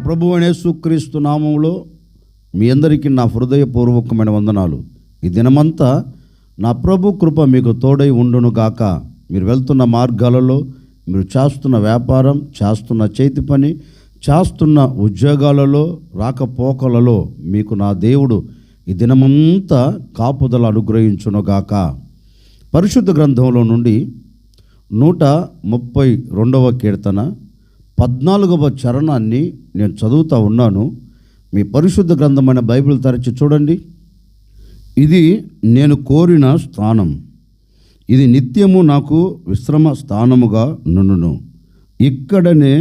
ప్రభువైన యేసుక్రీస్తు నామములో మీ అందరికీ నా హృదయపూర్వకమైన వందనాలు. ఈ దినమంతా నా ప్రభు కృప మీకు తోడై ఉండును గాక. మీరు వెళ్తున్న మార్గాలలో, మీరు చేస్తున్న వ్యాపారం, చేస్తున్న చేతి పని, చేస్తున్న ఉద్యోగాలలో, రాకపోకలలో మీకు నా దేవుడు ఈ దినమంతా కాపుదల అనుగ్రహించును గాక. పరిశుద్ధ గ్రంథంలో నుండి 132వ కీర్తన 14వ చరణాన్ని నేను చదువుతూ ఉన్నాను. మీ పరిశుద్ధ గ్రంథమైన బైబిల్ తెరచి చూడండి. ఇది నేను కోరిన స్థానం, ఇది నిత్యము నాకు విశ్రమ స్థానముగా నుండును, ఇక్కడనే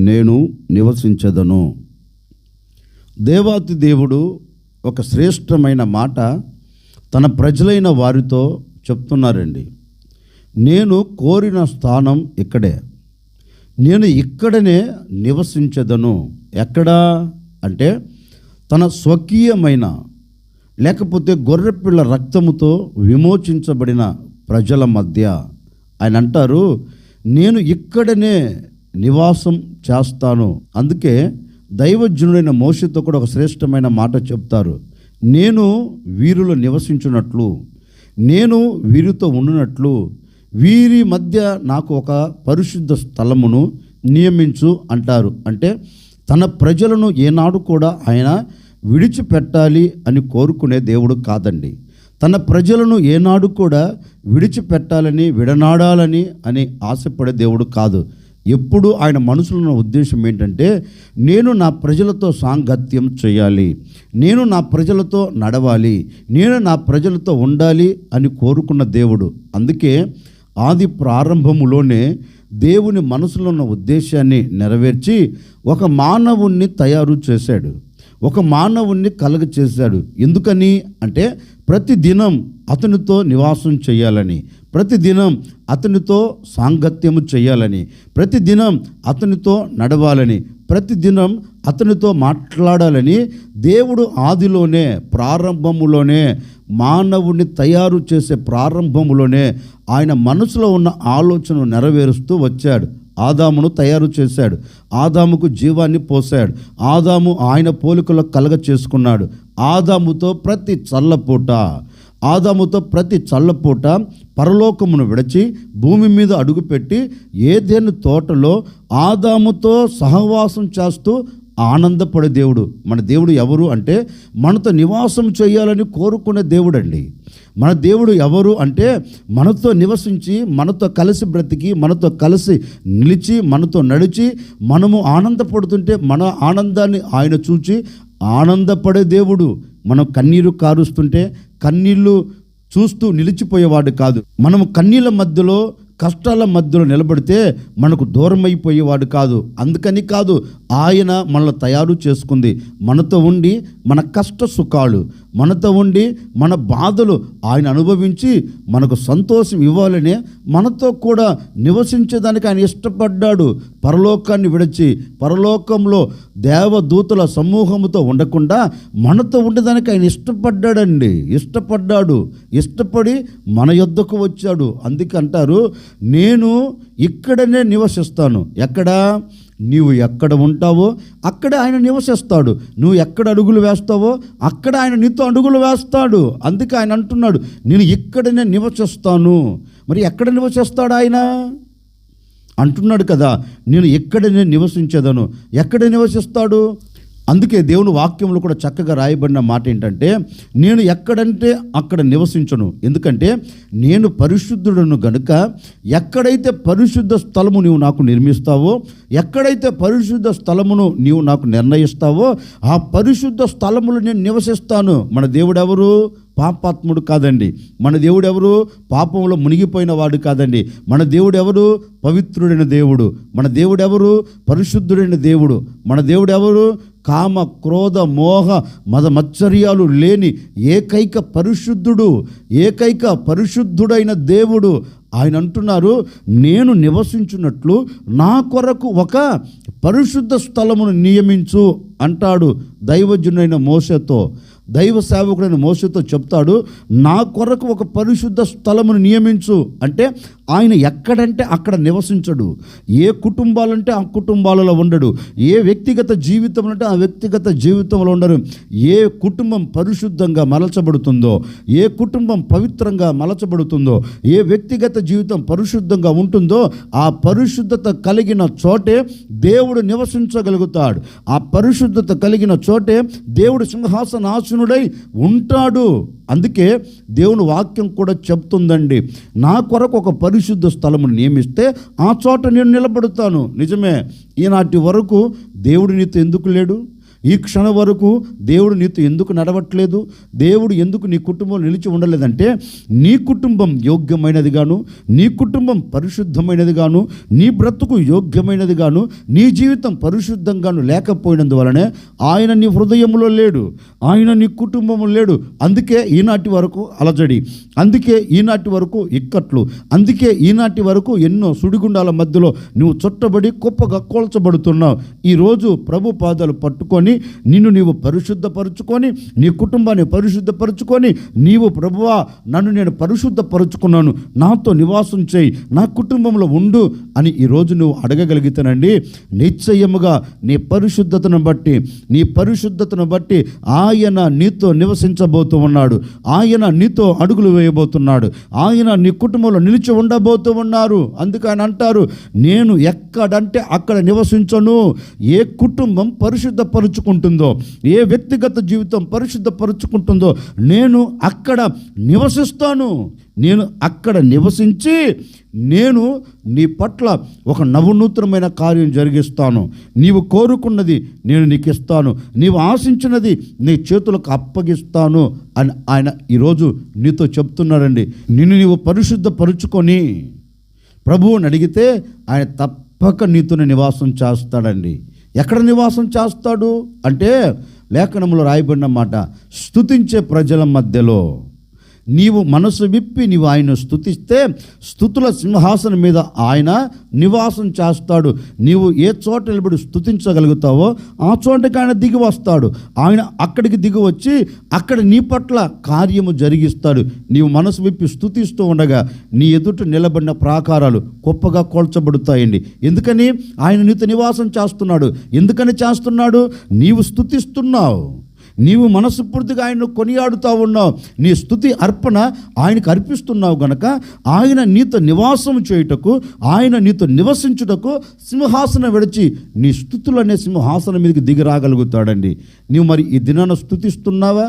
నేను నివసించదను. దేవాతి దేవుడు ఒక శ్రేష్టమైన మాట తన ప్రజలైన వారితో చెప్తున్నారండి. నేను కోరిన స్థానం ఇక్కడే, నేను ఇక్కడనే నివసించదను. ఎక్కడా అంటే తన స్వకీయమైన, లేకపోతే గొర్రెపిల్ల రక్తముతో విమోచించబడిన ప్రజల మధ్య ఆయన అంటారు, నేను ఇక్కడనే నివాసం చేస్తాను. అందుకే దైవజనుడైన మోషేతో కూడా ఒక శ్రేష్టమైన మాట చెప్తారు. నేను వీరిలో నివసించున్నట్లు, నేను వీరితో ఉండునట్లు, వీరి మధ్య నాకు ఒక పరిశుద్ధ స్థలమును నియమించు అంటారు. అంటే తన ప్రజలను ఏనాడు కూడా ఆయన విడిచిపెట్టాలి అని కోరుకునే దేవుడు కాదండి. తన ప్రజలను ఏనాడు కూడా విడిచిపెట్టాలని, విడనాడాలని అని ఆశపడే దేవుడు కాదు. ఎప్పుడు ఆయన మనసులో ఉన్న ఉద్దేశం ఏంటంటే, నేను నా ప్రజలతో సాంగత్యం చేయాలి, నేను నా ప్రజలతో నడవాలి, నేను నా ప్రజలతో ఉండాలి అని కోరుకున్న దేవుడు. అందుకే ఆది ప్రారంభములోనే దేవుని మనసులో ఉన్న ఉద్దేశాన్ని నెరవేర్చి ఒక మానవుణ్ణి తయారు చేశాడు, ఒక మానవుణ్ణి కలుగ చేశాడు. ఎందుకని అంటే ప్రతిదినం అతనితో నివాసం చేయాలని, ప్రతిదినం అతనితో సాంగత్యము చేయాలని, ప్రతిదినం అతనితో నడవాలని, ప్రతిదినం అతనితో మాట్లాడాలని దేవుడు ఆదిలోనే, ప్రారంభములోనే, మానవుడిని తయారు చేసే ప్రారంభములోనే ఆయన మనసులో ఉన్న ఆలోచనను నెరవేరుస్తూ వచ్చాడు. ఆదామును తయారు చేశాడు, ఆదాముకు జీవాన్ని పోశాడు, ఆదాము ఆయన పోలికలో కలగ చేసుకున్నాడు. ఆదాముతో ప్రతి చల్లపూట పరలోకమును విడిచి భూమి మీద అడుగుపెట్టి ఏదెను తోటలో ఆదాముతో సహవాసం చేస్తూ ఆనందపడే దేవుడు. మన దేవుడు ఎవరు అంటే మనతో నివాసం చేయాలని కోరుకునే దేవుడు అండి. మన దేవుడు ఎవరు అంటే మనతో నివసించి, మనతో కలిసి బ్రతికి, మనతో కలిసి నిలిచి, మనతో నడిచి, మనము ఆనందపడుతుంటే మన ఆనందాన్ని ఆయన చూచి ఆనందపడే దేవుడు. మనం కన్నీరు కారుస్తుంటే కన్నీళ్ళు చూస్తూ నిలిచిపోయేవాడు కాదు. మనము కన్నీళ్ళ మధ్యలో, కష్టాల మధ్యలో నిలబడితే మనకు దూరం అయిపోయేవాడు కాదు. అందుకని కాదు, ఆయన మనల్ని తయారు చేసుకుంది. మనతో ఉండి మన కష్ట సుఖాలు, మనతో ఉండి మన బాధలు ఆయన అనుభవించి మనకు సంతోషం ఇవ్వాలనే మనతో కూడా నివసించేదానికి ఆయన ఇష్టపడ్డాడు. పరలోకాన్ని విడిచి పరలోకంలో దేవదూతల సమూహముతో ఉండకుండా మనతో ఉండేదానికి ఆయన ఇష్టపడ్డాడండి. ఇష్టపడి మన యొద్దకు వచ్చాడు. అందుకే అంటారు, నేను ఇక్కడనే నివసిస్తాను. ఎక్కడా? నీవు ఎక్కడ ఉంటావో అక్కడ ఆయన నివసిస్తాడు. నువ్వు ఎక్కడ అడుగులు వేస్తావో అక్కడ ఆయన నీతో అడుగులు వేస్తాడు. అందుకే ఆయన అంటున్నాడు, నేను ఇక్కడనే నివసిస్తాను. మరి ఎక్కడ నివసిస్తాడు ఆయన అంటున్నాడు కదా, నేను ఇక్కడనే నివసించేదను. ఎక్కడ నివసిస్తాడు? అందుకే దేవుని వాక్యంలో కూడా చక్కగా రాయబడిన మాట ఏంటంటే, నేను ఎక్కడంటే అక్కడ నివసించను. ఎందుకంటే నేను పరిశుద్ధుడను గనుక ఎక్కడైతే పరిశుద్ధ స్థలము నీవు నాకు నిర్మిస్తావో, ఎక్కడైతే పరిశుద్ధ స్థలమును నీవు నాకు నిర్ణయిస్తావో ఆ పరిశుద్ధ స్థలములు నేను నివసిస్తాను. మన దేవుడు ఎవరు? పాపాత్ముడు కాదండి. మన దేవుడు ఎవరు? పాపంలో మునిగిపోయిన వాడు కాదండి. మన దేవుడు ఎవరు? పవిత్రుడైన దేవుడు. మన దేవుడు ఎవరు? పరిశుద్ధుడైన దేవుడు. మన దేవుడు ఎవరు? కామ, క్రోధ, మోహ, మద మత్సర్యాలు లేని ఏకైక పరిశుద్ధుడైన దేవుడు. ఆయన అంటున్నారు, నేను నివసించున్నట్లు నా కొరకు ఒక పరిశుద్ధ స్థలమును నియమించు అంటాడు దైవజనుడైన మోషేతో. దైవ సేవకుడైన మోషేతో చెప్తాడు, నా కొరకు ఒక పరిశుద్ధ స్థలమును నియమించు. అంటే ఆయన ఎక్కడంటే అక్కడ నివసించడు, ఏ కుటుంబాలంటే ఆ కుటుంబాలలో ఉండడు, ఏ వ్యక్తిగత జీవితం అంటే ఆ వ్యక్తిగత జీవితంలో ఉండరు. ఏ కుటుంబం పరిశుద్ధంగా మలచబడుతుందో, ఏ కుటుంబం పవిత్రంగా మలచబడుతుందో, ఏ వ్యక్తిగత జీవితం పరిశుద్ధంగా ఉంటుందో ఆ పరిశుద్ధత కలిగిన చోటే దేవుడు నివసించగలుగుతాడు. ఆ పరిశుద్ధత కలిగిన చోటే దేవుడు సింహాసనాసనుడై ఉంటాడు. అందుకే దేవుని వాక్యం కూడా చెప్తుందండి, నా కొరకు ఒక పరిశుద్ధ స్థలమును నియమిస్తే ఆ చోట నేను నిలబడుతాను. నిజమే, ఈనాటి వరకు దేవుడు నీతో ఎందుకు లేడు? ఈ క్షణం వరకు దేవుడు నీతో ఎందుకు నడవట్లేదు? దేవుడు ఎందుకు నీ కుటుంబం నిలిచి ఉండలేదంటే, నీ కుటుంబం యోగ్యమైనదిగాను, నీ కుటుంబం పరిశుద్ధమైనదిగాను, నీ బ్రతుకు యోగ్యమైనదిగాను, నీ జీవితం పరిశుద్ధంగాను లేకపోయినందువలనే ఆయన నీ హృదయంలో లేడు, ఆయన నీ కుటుంబంలో లేడు. అందుకే ఈనాటి వరకు అలజడి, అందుకే ఈనాటి వరకు ఇక్కట్లు, అందుకే ఈనాటి వరకు ఎన్నో సుడిగుండాల మధ్యలో నువ్వు చుట్టబడి కుప్పగా కోల్చబడుతున్నావు. ఈరోజు ప్రభు పాదాలు పట్టుకొని నిన్ను నీవు పరిశుద్ధపరుచుకొని, నీ కుటుంబాన్ని పరిశుద్ధపరుచుకొని, నీవు ప్రభువా నన్ను నేను పరిశుద్ధపరుచుకున్నాను, నాతో నివాసం చేయి, నా కుటుంబంలో ఉండు అని ఈరోజు నువ్వు అడగగలిగితేనండి, నిశ్చయముగా నీ పరిశుద్ధతను బట్టి ఆయన నీతో నివసించబోతూ ఉన్నాడు, ఆయన నీతో అడుగులు వేయబోతున్నాడు, ఆయన నీ కుటుంబంలో నిలిచి ఉండబోతూ ఉన్నారు. అందుకే ఆయన అంటారు, నేను ఎక్కడంటే అక్కడ నివసించను. ఏ కుటుంబం పరిశుద్ధపరుచుకుంటుందో, ఏ వ్యక్తిగత జీవితం పరిశుద్ధపరుచుకుంటుందో నేను అక్కడ నివసిస్తాను. నేను అక్కడ నివసించి నేను నీ పట్ల ఒక నవనూతనమైన కార్యం జరిగిస్తాను. నీవు కోరుకున్నది నేను నీకు ఇస్తాను, నీవు ఆశించినది నీ చేతులకు అప్పగిస్తాను అని ఆయన ఈరోజు నీతో చెప్తున్నారండి. నిన్ను నీవు పరిశుద్ధపరుచుకొని ప్రభువుని అడిగితే ఆయన తప్పక నీతోనే నివాసం చేస్తాడండి. ఎక్కడ నివాసం చేస్తాడు అంటే, లేఖనంలో రాయబడిన మాట, స్తుతించే ప్రజల మధ్యలో నీవు మనసు విప్పి నీవు ఆయన స్తుతిస్తే స్తుతుల సింహాసనం మీద ఆయన నివాసం చేస్తాడు. నీవు ఏ చోట నిలబడి స్తుతించగలుగుతావో ఆ చోటకి ఆయన దిగి వస్తాడు. ఆయన అక్కడికి దిగి వచ్చి అక్కడ నీ పట్ల కార్యము జరిగిస్తాడు. నీవు మనసు విప్పి స్తుతిస్తూ ఉండగా నీ ఎదుట నిలబడిన ప్రాకారాలు గొప్పగా కోల్చబడుతాయండి. ఎందుకని? ఆయన నీతో నివాసం చేస్తున్నాడు. ఎందుకని చేస్తున్నాడు? నీవు స్తుతిస్తున్నావు, నీవు మనస్ఫూర్తిగా ఆయన్ను కొనియాడుతూ ఉన్నావు, నీ స్తుతి అర్పణ ఆయనకు అర్పిస్తున్నావు గనక ఆయన నీతో నివాసం చేయుటకు, ఆయన నీతో నివసించుటకు సింహాసనం విడిచి నీ స్తుతులనే సింహాసనం మీదకి దిగి రాగలుగుతాడండి. నీవు మరి ఈ దినాన స్తుతిస్తున్నావా?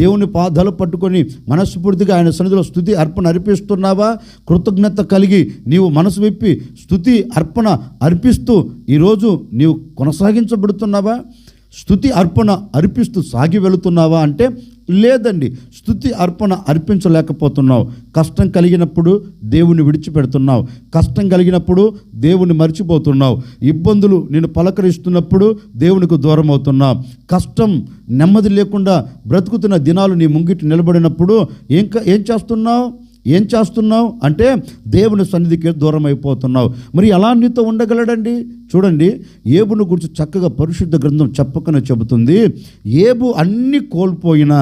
దేవుని పాదాలు పట్టుకొని మనస్ఫూర్తిగా ఆయన సన్నిధిలో స్తుతి అర్పణ అర్పిస్తున్నావా? కృతజ్ఞత కలిగి నీవు మనసు విప్పి స్తుతి అర్పణ అర్పిస్తూ ఈరోజు నీవు కొనసాగించబడుతున్నావా? స్తుతి అర్పణ అర్పిస్తూ సాగి వెళుతున్నావా అంటే లేదండి, స్తుతి అర్పణ అర్పించలేకపోతున్నావు. కష్టం కలిగినప్పుడు దేవుని విడిచిపెడుతున్నావు, కష్టం కలిగినప్పుడు దేవుని మర్చిపోతున్నావు, ఇబ్బందులు నేను పలకరిస్తున్నప్పుడు దేవునికి దూరం అవుతున్నావు, కష్టం నెమ్మది లేకుండా బ్రతుకుతున్న దినాలు నీ ముంగిటి నిలబడినప్పుడు ఏం చేస్తున్నావు అంటే దేవుని సన్నిధికి దూరం అయిపోతున్నావు. మరి ఎలా నీతో ఉండగలడండి? చూడండి, ఏబును గురించి చక్కగా పరిశుద్ధ గ్రంథం చెప్పకనే చెబుతుంది. ఏబు అన్నీ కోల్పోయినా,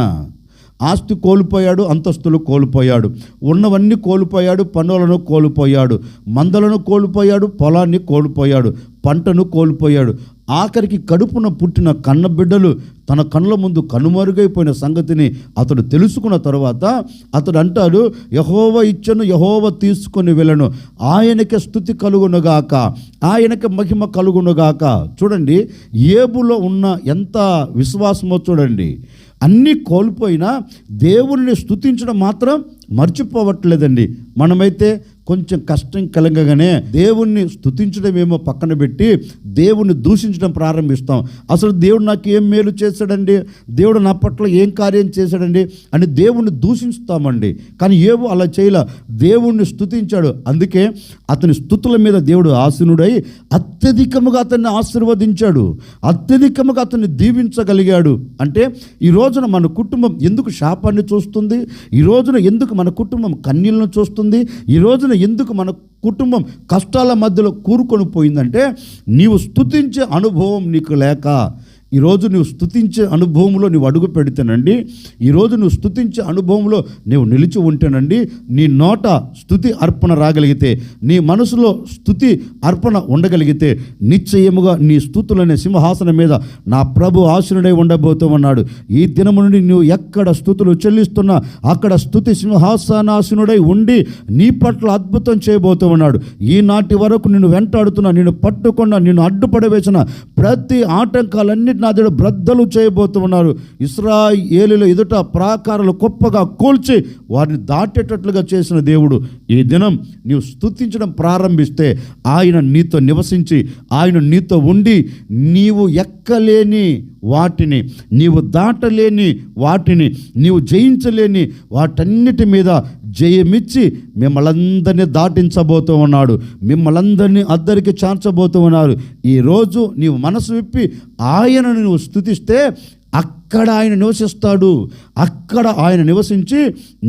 ఆస్తి కోల్పోయాడు, అంతస్తులు కోల్పోయాడు, ఉన్నవన్నీ కోల్పోయాడు, పనులను కోల్పోయాడు, మందలను కోల్పోయాడు, పొలాన్ని కోల్పోయాడు, పంటను కోల్పోయాడు, ఆఖరికి కడుపున పుట్టిన కన్నబిడ్డలు తన కళ్ళ ముందు కనుమరుగైపోయిన సంగతిని అతడు తెలుసుకున్న తర్వాత అతడు అంటాడు, యెహోవా ఇచ్చెను, యెహోవా తీసుకొని వెళ్ళను, ఆయనకే స్తుతి కలుగునుగాక, ఆయనకే మహిమ కలుగునుగాక. చూడండి, ఏబులో ఉన్న ఎంత విశ్వాసమో చూడండి. అన్నీ కోల్పోయినా దేవుణ్ణి స్తుతించడం మాత్రం మర్చిపోవట్లేదండి. మనమైతే కొంచెం కష్టం కలగగానే దేవుణ్ణి స్తుతించడమేమో పక్కన పెట్టి దేవుణ్ణి దూషించడం ప్రారంభిస్తాం. అసలు దేవుడు నాకు ఏం మేలు చేశాడండి, దేవుడు నా పట్ల ఏం కార్యం చేశాడండి అని దేవుణ్ణి దూషిస్తామండి. కానీ ఏవో అలా చేయలే, దేవుణ్ణి స్తుతించాడు. అందుకే అతని స్తుతుల మీద దేవుడు ఆసీనుడై అత్యధికముగా అతన్ని ఆశీర్వదించాడు, అత్యధికముగా అతన్ని దీవించగలిగాడు. అంటే ఈ రోజున మన కుటుంబం ఎందుకు శాపాన్ని చూస్తుంది? ఈ రోజున ఎందుకు మన కుటుంబం కన్నీళ్లను చూస్తుంది? ఈ రోజున ఎందుకు మన కుటుంబం కష్టాల మధ్యలో కూరుకొని పోయిందంటే నీవు స్తుతించే అనుభవం నీకు లేక, ఈరోజు నువ్వు స్తుతించే అనుభవంలో నువ్వు అడుగు పెడితేనండి, ఈరోజు నువ్వు స్తుతించే అనుభవంలో నువ్వు నిలిచి ఉంటేనండి, నీ నోట స్తుతి అర్పణ రాగలిగితే, నీ మనసులో స్తుతి అర్పణ ఉండగలిగితే, నిశ్చయముగా నీ స్తుతులనే సింహాసనం మీద నా ప్రభు ఆశీనుడై ఉండబోతూ ఉన్నాడు. ఈ దినము నుండి నువ్వు ఎక్కడ స్తుతులు చెల్లిస్తున్నా అక్కడ స్తుతి సింహాసనాసీనుడై ఉండి నీ పట్ల అద్భుతం చేయబోతూ ఉన్నాడు. ఈనాటి వరకు నిన్ను వెంటాడుతున్నా, నిన్ను పట్టుకున్నా, నిన్ను అడ్డుపడవేసిన ప్రతి ఆటంకాలన్నిటి నా దేవుడు బ్రద్దలు చేయబోతూ ఉన్నారు. ఇశ్రాయేలీయుల ఎదుట ప్రాకారాలు గొప్పగా కూల్చి వారిని దాటేటట్లుగా చేసిన దేవుడు. ఈ దినం నీవు స్తుతించడం ప్రారంభిస్తే ఆయన నీతో నివసించి, ఆయన నీతో ఉండి, నీవు ఎక్కలేని వాటిని, నీవు దాటలేని వాటిని, నీవు జయించలేని వాటన్నిటి మీద జయమిచ్చి మిమ్మల్ందరినీ దాటించబోతూ ఉన్నాడు. మిమ్మల్ందరినీ అద్దరికి చేర్చబోతూ ఉన్నారు. ఈరోజు నీవు మనసు విప్పి ఆయనను నువ్వు స్తుతిస్తే అక్కడ ఆయన నివసిస్తాడు. అక్కడ ఆయన నివసించి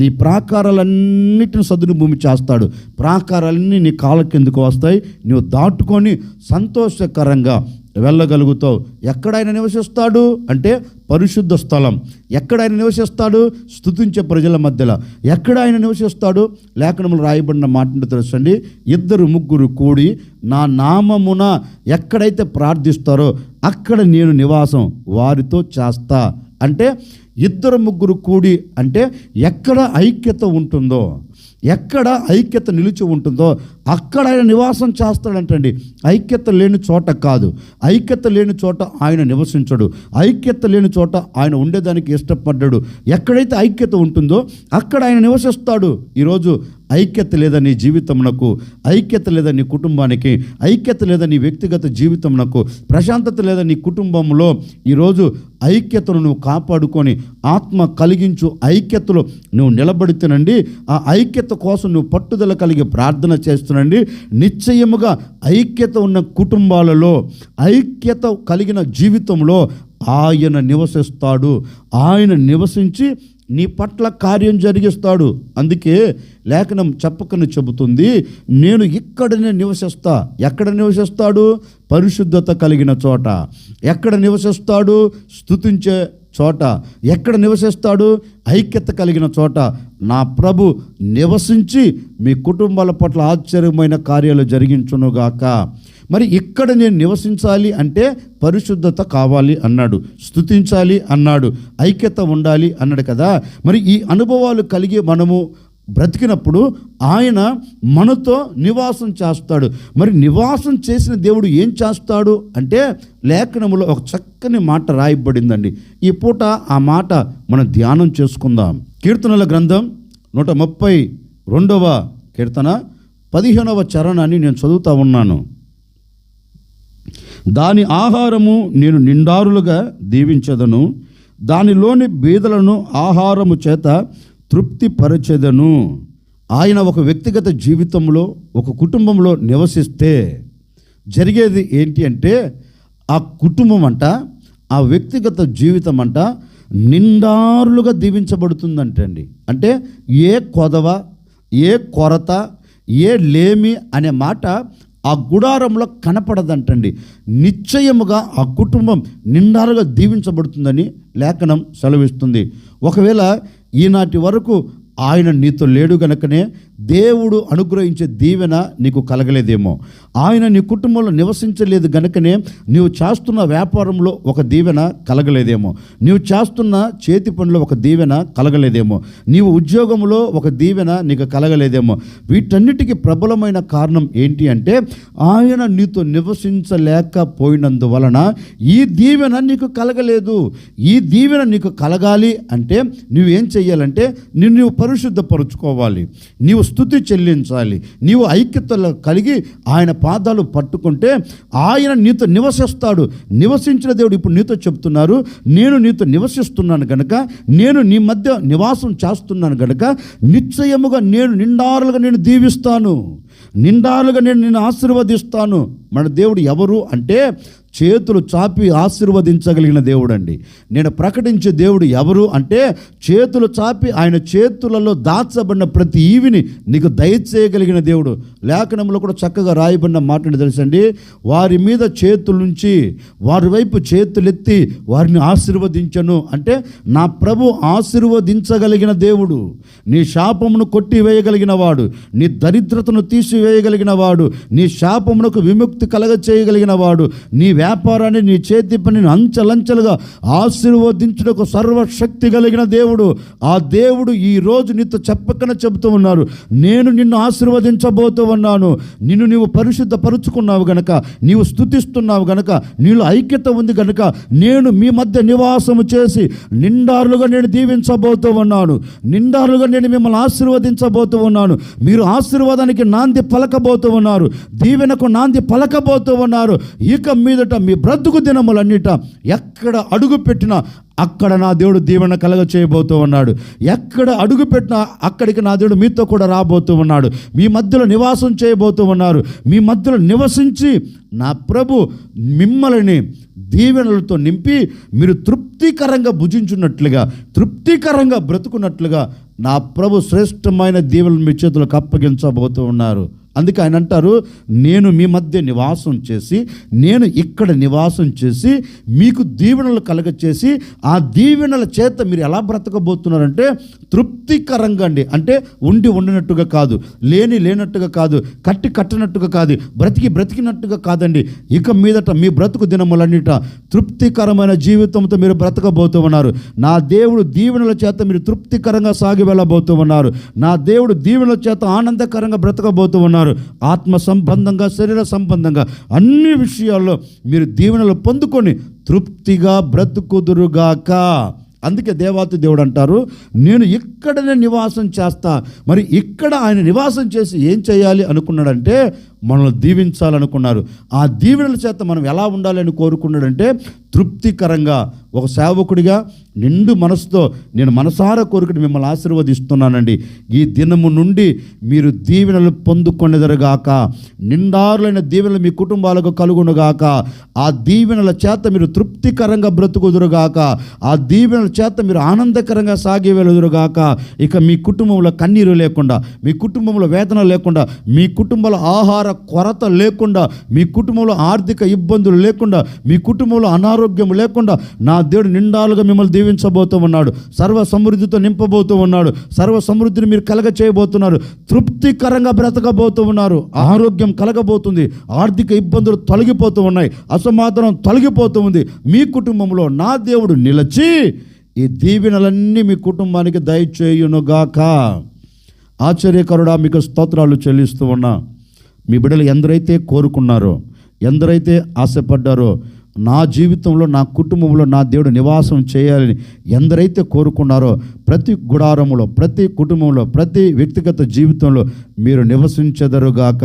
నీ ప్రాకారాలన్నిటిని సదును భూమి చేస్తాడు. ప్రాకారాలన్నీ నీ కాళ్ళ కిందకు వస్తాయి. నువ్వు దాటుకొని సంతోషకరంగా వెళ్ళగలుగుతావు. ఎక్కడ ఆయన నివసిస్తాడు అంటే పరిశుద్ధ స్థలం. ఎక్కడ ఆయన నివసిస్తాడు? స్తుతించే ప్రజల మధ్యలో. ఎక్కడ ఆయన నివసిస్తాడు? లేఖనములు రాయబడిన మాట తెలుసండి, 2-3 కూడి నా నామమున ఎక్కడైతే ప్రార్థిస్తారో అక్కడ నేను నివాసం వారితో చేస్తా. అంటే 2-3 కూడి అంటే ఎక్కడ ఐక్యత ఉంటుందో, ఎక్కడ ఐక్యత నిలిచి ఉంటుందో అక్కడ ఆయన నివాసం చేస్తాడంటండి. ఐక్యత లేని చోట కాదు, ఐక్యత లేని చోట ఆయన నివసించడు. ఐక్యత లేని చోట ఆయన ఉండేదానికి ఇష్టపడ్డాడు. ఎక్కడైతే ఐక్యత ఉంటుందో అక్కడ ఆయన నివసిస్తాడు. ఈరోజు ఐక్యత లేదా నీ జీవితమునకు, ఐక్యత లేదా నీ కుటుంబానికి, ఐక్యత లేదా నీ వ్యక్తిగత జీవితమునకు, ప్రశాంతత లేదా నీ కుటుంబంలో ఈరోజు ఐక్యతను నువ్వు కాపాడుకొని ఆత్మ కలిగించు ఐక్యతలో నువ్వు నిలబడితేనండి, ఆ ఐక్యత కోసం నువ్వు పట్టుదల కలిగి ప్రార్థన చేస్తున్నండి, నిశ్చయముగా ఐక్యత ఉన్న కుటుంబాలలో, ఐక్యత కలిగిన జీవితంలో ఆయన నివసిస్తాడు. ఆయన నివసించి నీ పట్ల కార్యం జరిగిస్తాడు. అందుకే లేఖనం చెప్పకనే చెబుతుంది, నేను ఇక్కడనే నివసిస్తా. ఎక్కడ నివసిస్తాడు? పరిశుద్ధత కలిగిన చోట. ఎక్కడ నివసిస్తాడు? స్తుతించే చోట. ఎక్కడ నివసిస్తాడు? ఐక్యత కలిగిన చోట. నా ప్రభు నివసించి మీ కుటుంబాల పట్ల ఆశ్చర్యమైన కార్యాలు జరిగించునుగాక. మరి ఇక్కడ నేను నివసించాలి అంటే పరిశుద్ధత కావాలి అన్నాడు, స్తుతించాలి అన్నాడు, ఐక్యత ఉండాలి అన్నాడు కదా. మరి ఈ అనుభవాలు కలిగి మనము బ్రతికినప్పుడు ఆయన మనతో నివాసం చేస్తాడు. మరి నివాసం చేసిన దేవుడు ఏం చేస్తాడు అంటే లేఖనములో ఒక చక్కని మాట రాయబడిందండి. ఈ పూట ఆ మాట మనం ధ్యానం చేసుకుందాం. కీర్తనల గ్రంథం 132వ కీర్తన 15వ చరణాన్ని నేను చదువుతా ఉన్నాను. దాని ఆహారము నేను నిండారులుగా దీవించదను, దానిలోని బీదలను ఆహారము చేత తృప్తిపరచెదను. ఆయన ఒక వ్యక్తిగత జీవితంలో, ఒక కుటుంబంలో నివసిస్తే జరిగేది ఏంటి అంటే ఆ కుటుంబం అంట, ఆ వ్యక్తిగత జీవితం అంట నిండారులుగా దీవించబడుతుందంటండి. అంటే ఏ కొదవ, ఏ కొరత, ఏ లేమి అనే మాట ఆ గుడారంలో కనపడదంటండి. నిశ్చయముగా ఆ కుటుంబం నిండారుగా దీవించబడుతుందని లేఖనం సెలవిస్తుంది. ఒకవేళ ఈనాటి వరకు ఆయన నీతో లేడు గనుకనే దేవుడు అనుగ్రహించే దీవెన నీకు కలగలేదేమో. ఆయన నీ కుటుంబంలో నివసించలేదు గనుకనే నీవు చేస్తున్న వ్యాపారంలో ఒక దీవెన కలగలేదేమో, నీవు చేస్తున్న చేతి పనిలో ఒక దీవెన కలగలేదేమో, నీవు ఉద్యోగంలో ఒక దీవెన నీకు కలగలేదేమో. వీటన్నిటికీ ప్రబలమైన కారణం ఏంటి అంటే ఆయన నీతో నివసించలేకపోయినందువలన ఈ దీవెన నీకు కలగలేదు. ఈ దీవెన నీకు కలగాలి అంటే నువ్వేం చెయ్యాలంటే నువ్వు పరిశుద్ధపరుచుకోవాలి, నీవు స్తుతి చెల్లించాలి, నీవు ఐక్యతలో కలిగి ఆయన పాదాలు పట్టుకుంటే ఆయన నీతో నివసిస్తాడు. నివసించిన దేవుడు ఇప్పుడు నీతో చెప్తున్నారు, నేను నీతో నివసిస్తున్నాను గనుక, నేను నీ మధ్య నివాసం చేస్తున్నాను గనుక నిశ్చయముగా నేను నిండారులుగా నేను దీవిస్తాను, నిండారులుగా నేను నిన్ను ఆశీర్వదిస్తాను మన దేవుడు ఎవరు అంటే చేతులు చాపి ఆశీర్వదించగలిగిన దేవుడు అండి. నేను ప్రకటించే దేవుడు ఎవరు అంటే చేతులు చాపి ఆయన చేతులలో దాచబడిన ప్రతి ఈవిని నీకు దయచేయగలిగిన దేవుడు. లేఖనంలో కూడా చక్కగా రాయబడిన మాటని తెలుసండి, వారి మీద చేతులుంచి వారి వైపు చేతులెత్తి వారిని ఆశీర్వదించను అంటే నా ప్రభు ఆశీర్వదించగలిగిన దేవుడు. నీ శాపమును కొట్టివేయగలిగిన వాడు, నీ దరిద్రతను తీసివేయగలిగిన వాడు, నీ శాపమునకు విముక్తి కలగచేయగలిగిన వాడు, నీ వ్యాపారాన్ని నీ చేతి పనిని అంచెలంచెలుగా ఆశీర్వదించుటకు సర్వశక్తి కలిగిన దేవుడు. ఆ దేవుడు ఈరోజు నీతో చెప్పకనే చెబుతూ ఉన్నారు, నేను నిన్ను ఆశీర్వదించబోతూ ఉన్నాను. నిన్ను నీవు పరిశుద్ధపరుచుకున్నావు గనక, నీవు స్తుతిస్తున్నావు గనక, నీలో ఐక్యత ఉంది గనక నేను మీ మధ్య నివాసము చేసి నిండారులుగా నేను దీవించబోతూ ఉన్నాను. నిండారులుగా నేను మిమ్మల్ని ఆశీర్వదించబోతూ ఉన్నాను. మీరు ఆశీర్వాదానికి నాంది పలకబోతూ ఉన్నారు, దీవెనకు నాంది పలకబోతూ ఉన్నారు. ఇక మీదట మీ బ్రతుకు దినములన్నిట ఎక్కడ అడుగు పెట్టినా అక్కడ నా దేవుడు దీవెన కలగ చేయబోతూ ఉన్నాడు. ఎక్కడ అడుగు పెట్టినా అక్కడికి నా దేవుడు మీతో కూడా రాబోతూ ఉన్నాడు. మీ మధ్యలో నివాసం చేయబోతూ ఉన్నారు. మీ మధ్యలో నివసించి నా ప్రభు మిమ్మల్ని దీవెనలతో నింపి మీరు తృప్తికరంగా భుజించున్నట్లుగా, తృప్తికరంగా బ్రతుకున్నట్లుగా నా ప్రభు శ్రేష్టమైన దీవెనలు మీ చేతులకు అప్పగించబోతూ ఉన్నారు. అందుకే ఆయన అంటారు, నేను మీ మధ్య నివాసం చేసి, నేను ఇక్కడ నివాసం చేసి మీకు దీవెనలు కలగచేసి ఆ దీవెనల చేత మీరు ఎలా బ్రతకబోతున్నారంటే తృప్తికరంగా అండి. అంటే ఉండి ఉండినట్టుగా కాదు, లేనట్టుగా కాదు, కట్టినట్టుగా కాదు, బ్రతికినట్టుగా కాదండి. ఇక మీదట మీ బ్రతుకు దినములన్నిట తృప్తికరమైన జీవితంతో మీరు బ్రతకబోతూ ఉన్నారు. నా దేవుడు దీవెనల చేత మీరు తృప్తికరంగా సాగి వెళ్ళబోతూ ఉన్నారు. నా దేవుడు దీవెనల చేత ఆనందకరంగా బ్రతకబోతూ ఉన్నారు. ఆత్మ సంబంధంగా, శరీర సంబంధంగా అన్ని విషయాల్లో మీరు దీవెనలు పొందుకొని తృప్తిగా బ్రతుకుదురుగాక. అందుకే దేవాతి దేవుడు అంటారు, నేను ఇక్కడనే నివాసం చేస్తా. మరి ఇక్కడ ఆయన నివాసం చేసి ఏం చేయాలి అనుకున్నాడంటే మనల్ని దీవించాలనుకున్నారు. ఆ దీవెనల చేత మనం ఎలా ఉండాలని కోరుకున్నాడంటే తృప్తికరంగా. ఒక సేవకుడిగా నిండు మనసుతో నేను మనసారా కోరుకుని మిమ్మల్ని ఆశీర్వదిస్తున్నానండి. ఈ దినము నుండి మీరు దీవెనలు పొందుకొనేదరుగాక, నిండారులైన దీవెనలు మీ కుటుంబాలకు కలుగునుగాక. ఆ దీవెనల చేత మీరు తృప్తికరంగా బ్రతుకుదురుగాక. ఆ దీవెనల చేత మీరు ఆనందకరంగా సాగి వెలుదురుగాక. ఇక మీ కుటుంబంలో కన్నీరు లేకుండా, మీ కుటుంబంలో వేదన లేకుండా, మీ కుటుంబంలో ఆహార కొరత లేకుండా, మీ కుటుంబంలో ఆర్థిక ఇబ్బందులు లేకుండా, మీ కుటుంబంలో అనారోగ్యం లేకుండా నా దేవుడు నిండాలుగా మిమ్మల్ని దీవించబోతూ ఉన్నాడు. సర్వ సమృద్ధితో నింపబోతూ ఉన్నాడు. సర్వ సమృద్ధిని మీరు కలగ చేయబోతున్నారు. తృప్తికరంగా బ్రతకబోతూ ఉన్నారు. ఆరోగ్యం కలగబోతుంది. ఆర్థిక ఇబ్బందులు తొలగిపోతూ ఉన్నాయి. అసమాధానం తొలగిపోతూ ఉంది. మీ కుటుంబంలో నా దేవుడు నిలిచి ఈ దీవెనలన్నీ మీ కుటుంబానికి దయచేయునుగాక. ఆశ్చర్యకరుడా, మీకు స్తోత్రాలు చెల్లిస్తూ ఉన్నా. మీ బిడ్డలు ఎందరైతే కోరుకున్నారో, ఎందరైతే ఆశపడ్డారో, నా జీవితంలో, నా కుటుంబంలో నా దేవుడు నివాసం చేయాలని ఎందరైతే కోరుకున్నారో, ప్రతి గుడారములో, ప్రతి కుటుంబంలో, ప్రతి వ్యక్తిగత జీవితంలో మీరు నివసించెదరుగాక.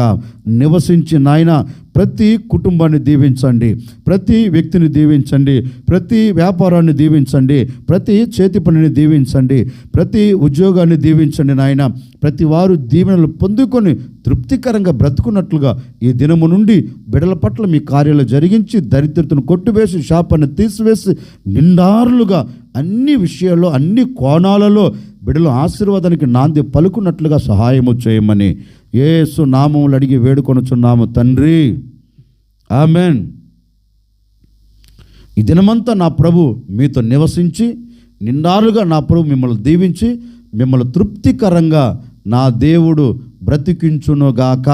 నివసించి నాయన ప్రతి కుటుంబాన్ని దీవించండి, ప్రతి వ్యక్తిని దీవించండి, ప్రతి వ్యాపారాన్ని దీవించండి, ప్రతి చేతి పనిని దీవించండి, ప్రతి ఉద్యోగాన్ని దీవించండి నాయన. ప్రతి వారు దీవెనలు పొందుకొని తృప్తికరంగా బ్రతుకున్నట్లుగా ఈ దినము నుండి బిడ్డల పట్ల మీ కార్యాలు జరిగించి దరిద్రతను కొట్టివేసి శాపాన్ని తీసివేసి నిండారులుగా అన్ని విషయాల్లో, అన్ని కోణాలలో బిడ్డలు ఆశీర్వాదానికి నాంది పలుకున్నట్లుగా సహాయము చేయమని యేసు నామములు అడిగి వేడుకొనుచున్నాము తండ్రి, ఆమెన్. ఈ దినమంతా నా ప్రభు మీతో నివసించి నిండారుగా నా ప్రభు మిమ్మల్ని దీవించి మిమ్మల్ని తృప్తికరంగా నా దేవుడు బ్రతికించునుగాక.